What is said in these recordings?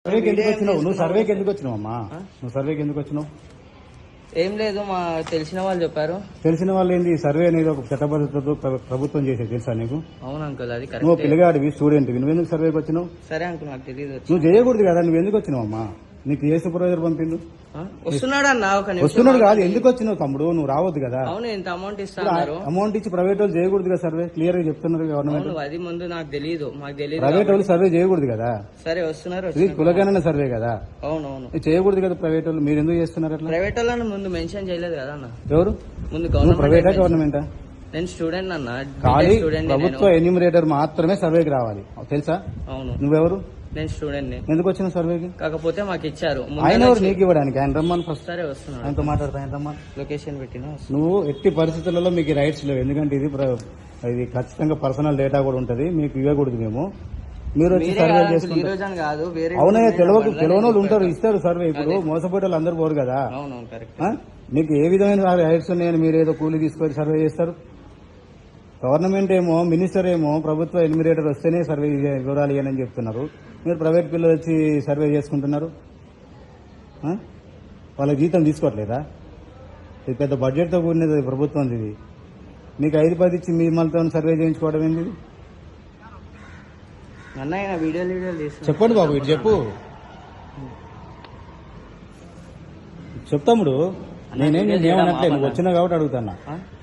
సర్వేకి ఎందుకు వచ్చినావు? నువ్వు సర్వేకి ఎందుకు వచ్చినావు అమ్మా? నువ్వు సర్వేకి ఎందుకు వచ్చినావు? ఏం లేదు, మా తెలిసిన వాళ్ళు చెప్పారు. తెలిసిన వాళ్ళు ఏంది? సర్వే అనేది ఒక చట్టబద్ధతతో ప్రభుత్వం చేసేది తెలుసా నీకు? అవును అంకుల్, అది నువ్వు కరెక్ట్. పిల్లగాడివి, స్టూడెంట్, నువ్వెందుకు సర్వేకి వచ్చినావు? సరే అంకుల్, నాకు తెలియదు. నువ్వు చేయకూడదు కదా, నువ్వు ఎందుకు వచ్చినావు అమ్మా? నీకు ఏ సూపర్వైజర్ పంపిండు? వస్తున్నాడు అన్న, ఒక నిమిషం. వస్తున్నాడు కాదు, ఎందుకు వచ్చినావు తమ్ముడు? నువ్వు రావద్దు కదా. అవును, ఇంత అమౌంట్ ఇస్తాను. అమౌంట్ ఇచ్చి ప్రైవేట్ వాళ్ళు చేయకూడదు కదా సర్వే? క్లియర్ గా చెప్తున్నారు గవర్నమెంట్. అవును, అది ముందు నాకు తెలియదు, మాకు తెలియదు. ప్రైవేట్ వాళ్ళు సర్వే చేయకూడదు కదా. సరే వస్తున్నారు. ఇది కులగణన సర్వే కదా. అవునవును, ఇది చేయకూడదు కదా ప్రైవేట్ వాళ్ళు. మీరు ఎందుకు చేస్తున్నారు అట్లా? ప్రైవేట్ వాళ్ళని ముందు మెన్షన్ చేయలేదు కదా అన్న. ఎవరు? ముందు నువ్వు ప్రైవేటా గవర్నమెంట్. గవర్నమెంటా? నేను స్టూడెంట్ అన్న, ఖాళీ స్టూడెంట్. ప్రభుత్వ ఎన్యూమరేటర్ మాత్రమే సర్వేకి రావాలి, తెలుసా? అవును, నువ్వెవరు? నేను స్టూడెంట్ ని. ఎందుకు వచ్చిన సర్వేకి? కాకపోతే మాకు ఇచ్చారు. ఆయన ఎవరు నీకు ఇవ్వడానికి? ఆయన రమ్మని ఫస్ట్. సరే వస్తున్నాడు, ఆయనతో మాట్లాడతా. ఆయన రమ్మని. లొకేషన్ పెట్టినా. నువ్వు ఎట్టి పరిస్థితులలో మీకు రైట్స్ లేవు, ఎందుకంటే ఇది ఖచ్చితంగా పర్సనల్ డేటా కూడా ఉంటది, మీకు ఇవ్వకూడదు మేము. మీరు వచ్చి సర్వే ఈ చేసుకుంటారు. రోజు అని కాదు, వేరే అవునయ్య, తెలియని వాళ్ళు ఉంటారు, ఇస్తారు సర్వే. ఇప్పుడు మోసపోయే వాళ్ళు అందరూ పోరు కదా. అవునవును, కరెక్ట్. మీకు ఏ విధమైన రైట్స్ ఉన్నాయని మీరు ఏదో కూలీ తీసుకొని సర్వే చేస్తారు? గవర్నమెంట్ ఏమో, మినిస్టర్ ఏమో ప్రభుత్వ ఎన్యూమరేటర్ వస్తేనే సర్వే వివరాలు ఇవ్వనని చెప్తున్నారు. మీరు ప్రైవేట్ పిల్లలు వచ్చి సర్వే చేసుకుంటున్నారు. వాళ్ళ జీతం తీసుకోవట్లేదా? ఇది పెద్ద బడ్జెట్తో కూడినది ప్రభుత్వం. ఇది మీకు 5-10 ఇచ్చి మిమ్మల్తో సర్వే చేయించుకోవడం ఏంది? అన్నయ్య వీడియోలు చెప్పండి బాబు, ఇటు చెప్పు. చెప్తాముడు, నేనేం ఏమనట్లే, నువ్వు వచ్చినా కాబట్టి అడుగుతున్నా.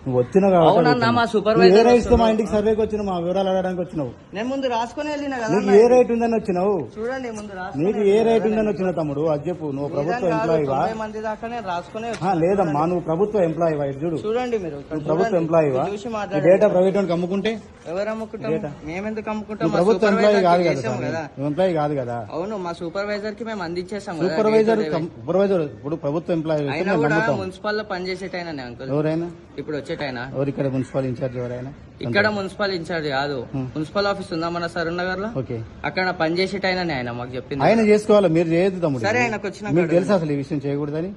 నువ్వు వచ్చినా అవునన్నా, మా కాబట్టి సూపర్వైజర్ ఏ రైట్స్ తో మా ఇంటికి సర్వేకి వచ్చినావు? మా వివరాలు అడగడానికి వచ్చినావు. నేను ముందు రాసుకుని వెళ్ళిన కదా. నీకు ఏ రైట్ ఉందని వచ్చినావు? చూడండి, ముందు నీకు ఏ రైట్ ఉందని వచ్చినావు తమ్ముడు? అది చెప్పు. నువ్వు ప్రభుత్వ ఎంప్లాయీవా? 90 మంది దాకా నేను రాసుకునే లేదమ్మా, నువ్వు ప్రభుత్వ ఎంప్లాయీవా? ఇది చూడు, చూడండి మీరు. నువ్వు ప్రభుత్వ ఎంప్లాయీవా? చూసి ఈ మాట్లాడండి. డేటా ప్రైవేట్ వాడికి అమ్ముకుంటే ఎవరు అమ్ముకుంటాం? మేమెందుకు అమ్ముకుంటాం? నువ్వు మా ప్రభుత్వ ఎంప్లాయీ సూపర్వైజర్ కాదు కి కదా. చేసాం కదా. నువ్వు ఎంప్లాయీ కాదు కదా. అవును, మా సూపర్వైజర్ కి మేము అందించేసాం కదా. సూపర్వైజర్ ఇప్పుడు ప్రభుత్వ ఎంప్లాయీ అయినా కూడా మున్సిపల్ లో పనిచేసేటైనా అంకుల్. ఎవరైనా ఇప్పుడు వచ్చేటైనా ఎవరు? ఇక్కడ మున్సిపల్ ఇన్ఛార్జ్ ఎవరైనా? ఇక్కడ మున్సిపల్ ఇన్ఛార్జ్ కాదు, మున్సిపల్ ఆఫీస్ ఉందా మన సరూర్ నగర్ లో? ఓకే, అక్కడ పనిచేసేటైనా ఆయన మాకు చెప్పింది. ఆయన చేసుకోవాలి, మీరు చేయొద్దు తమ్ముడు. సరే, ఆయనకు వచ్చిన మీకు తెలుసు అసలు ఈ విషయం చేయకూడదని?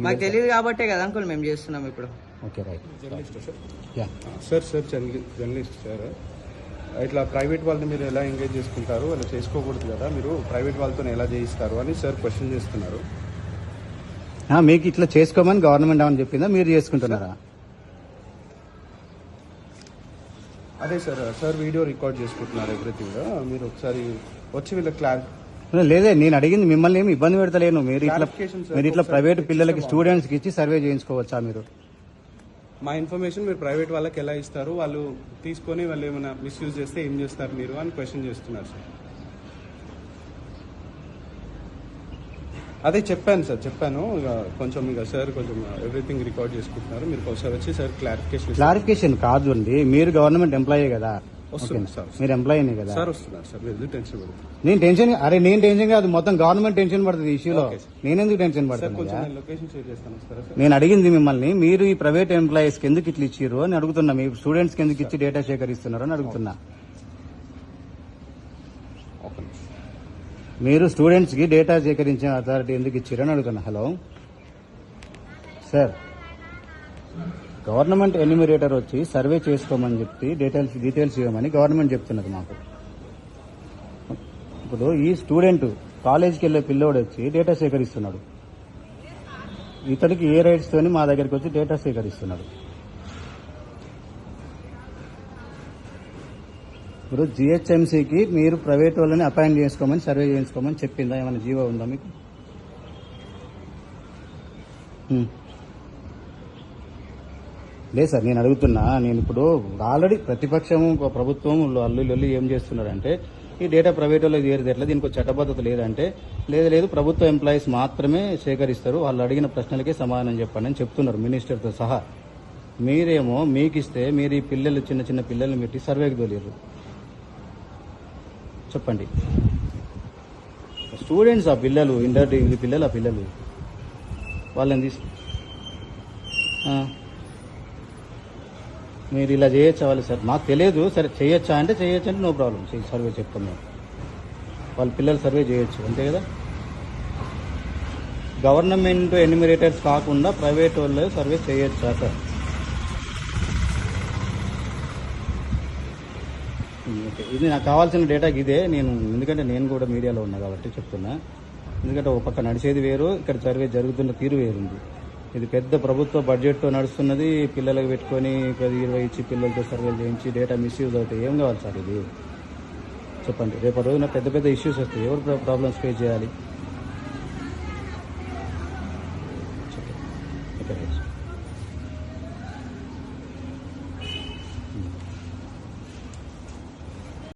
మాకు తెలియదు కాబట్టే కదా అంకుల్ మేము చేస్తున్నాం ఇప్పుడు. Okay, right. Sir journalist sir, ఇట్లా ప్రైవేట్ వాళ్ళని మీరు ఎలా ఎంగేజ్ చేసుకుంటారు? అలా చేసుకోకూడదు కదా, మీరు ప్రైవేట్ వాళ్ళతో ఎలా చేయిస్తారు అని సార్ క్వశ్చన్ చేస్తున్నారు. మీకు ఇట్లా చేసుకోమని గవర్నమెంట్ ఏమని చెప్పిందా? మీరు చేసుకుంటున్నారా? అదే సార్ వీడియో రికార్డ్ చేసుకుంటున్నారు ఎవ్రీథింగ్. మీరు ఒకసారి వచ్చి వీళ్ళకి లేదే, నేను అడిగింది మిమ్మల్ని ఏమి ఇబ్బంది పెడతలేను. మీరు ఇట్లా ప్రైవేట్ పిల్లలకి, స్టూడెంట్స్ కి ఇచ్చి సర్వే చేయించుకోవచ్చా? మీరు మా ఇన్ఫర్మేషన్ మీరు ప్రైవేట్ వాళ్ళకి ఎలా ఇస్తారు? వాళ్ళు తీసుకొని వాళ్ళు ఏమైనా మిస్యూజ్ చేస్తే ఏం చేస్తారు మీరు అని క్వశ్చన్ చేస్తున్నారు సార్. అదే చెప్పాను ఇక కొంచెం సార్ కొంచెం ఎవ్రీథింగ్ రికార్డ్ చేసుకుంటున్నారు. మీరు ఒకసారి వచ్చి సార్ క్లారిఫికేషన్ కాదు అండి, మీరు గవర్నమెంట్ ఎంప్లాయీ కదా. వస్తుంది సార్, మీరు ఎంప్లాయీనే కదా. సార్ వస్తున్నారు సార్, మీరు టెన్షన్ పడుతుంది. నేను టెన్షన్ కాదు, మొత్తం గవర్నమెంట్ టెన్షన్ పడుతుంది ఈ ఇష్యూలో. నేనెందుకు టెన్షన్ పడుతుంది? లొకేషన్ షేర్ చేస్తాను సార్. నేను అడిగింది మిమ్మల్ని, మీరు ఈ ప్రైవేట్ ఎంప్లాయీస్ కి ఎందుకు ఇట్లా ఇచ్చారు అని అడుగుతున్నా. మీ స్టూడెంట్స్ కి ఎందుకు ఇచ్చి డేటా సేకరిస్తున్నారు అని అడుగుతున్నా. మీరు స్టూడెంట్స్ కి డేటా సేకరించిన అథారిటీ ఎందుకు ఇచ్చారు అని అడుగుతున్నా. హలో సార్, గవర్నమెంట్ ఎన్యూమరేటర్ వచ్చి సర్వే చేసుకోమని చెప్పి డీటెయిల్స్ ఇవ్వమని గవర్నమెంట్ చెప్తున్నది మాకు. ఇప్పుడు ఈ స్టూడెంట్ కాలేజీకి వెళ్లే పిల్లోడు వచ్చి డేటా సేకరిస్తున్నాడు. ఇతడికి ఏ రైట్స్ తోని మా దగ్గరికి వచ్చి డేటా సేకరిస్తున్నాడు? ఇప్పుడు జిహెచ్ఎంసీకి మీరు ప్రైవేట్ వాళ్ళని అపాయింట్ చేసుకోమని సర్వే చేయించుకోమని చెప్పిందా? ఏమైనా జీవో ఉందా మీకు? లేదు సార్, నేను అడుగుతున్నా. నేను ఇప్పుడు ఆల్రెడీ ప్రతిపక్షము ప్రభుత్వం అల్లు ఏం చేస్తున్నారంటే, ఈ డేటా ప్రైవేట్ వాళ్ళకి చేరితే ఎట్లా, దీనికి చట్టబద్ధత లేదంటే, లేదు ప్రభుత్వ ఎంప్లాయీస్ మాత్రమే సేకరిస్తారు, వాళ్ళు అడిగిన ప్రశ్నలకే సమాధానం చెప్పండి అని చెప్తున్నారు మినిస్టర్తో సహా. మీరేమో మీకిస్తే మీరు ఈ పిల్లలు చిన్న పిల్లల్ని పెట్టి సర్వేకి తోలేరు. చెప్పండి, స్టూడెంట్స్ ఆ పిల్లలు, ఇంటర్ పిల్లలు, ఆ పిల్లలు వాళ్ళని తీసుకు మీరు ఇలా చేయొచ్చా? వాళ్ళు సార్ మాకు తెలియదు. సరే చేయొచ్చా అంటే నో ప్రాబ్లం, సర్వే చెప్తాం మేము. వాళ్ళ పిల్లలు సర్వే చేయొచ్చు, అంతే కదా. గవర్నమెంట్ ఎన్యూమరేటర్స్ కాకుండా ప్రైవేట్ వాళ్ళు సర్వే చేయొచ్చా సార్? ఓకే, ఇది నాకు కావాల్సిన డేటాకి ఇదే. నేను ఎందుకంటే నేను కూడా మీడియాలో ఉన్నా కాబట్టి చెప్తున్నా. ఎందుకంటే ఒక పక్క నడిచేది వేరు, ఇక్కడ సర్వే జరుగుతున్న తీరు వేరుంది. ఇది పెద్ద ప్రభుత్వ బడ్జెట్తో నడుస్తున్నది, పిల్లలకు పెట్టుకొని 10-20 ఇచ్చి పిల్లలతో సర్వేలు చేయించి డేటా మిస్యూజ్ అవుతాయి. ఏం కావాలి సార్ ఇది చెప్పండి. రేపు రోజున పెద్ద పెద్ద ఇష్యూస్ వస్తాయి, ఎవరు ప్రాబ్లమ్స్ ఫేస్ చేయాలి? చెప్పండి. Okay right.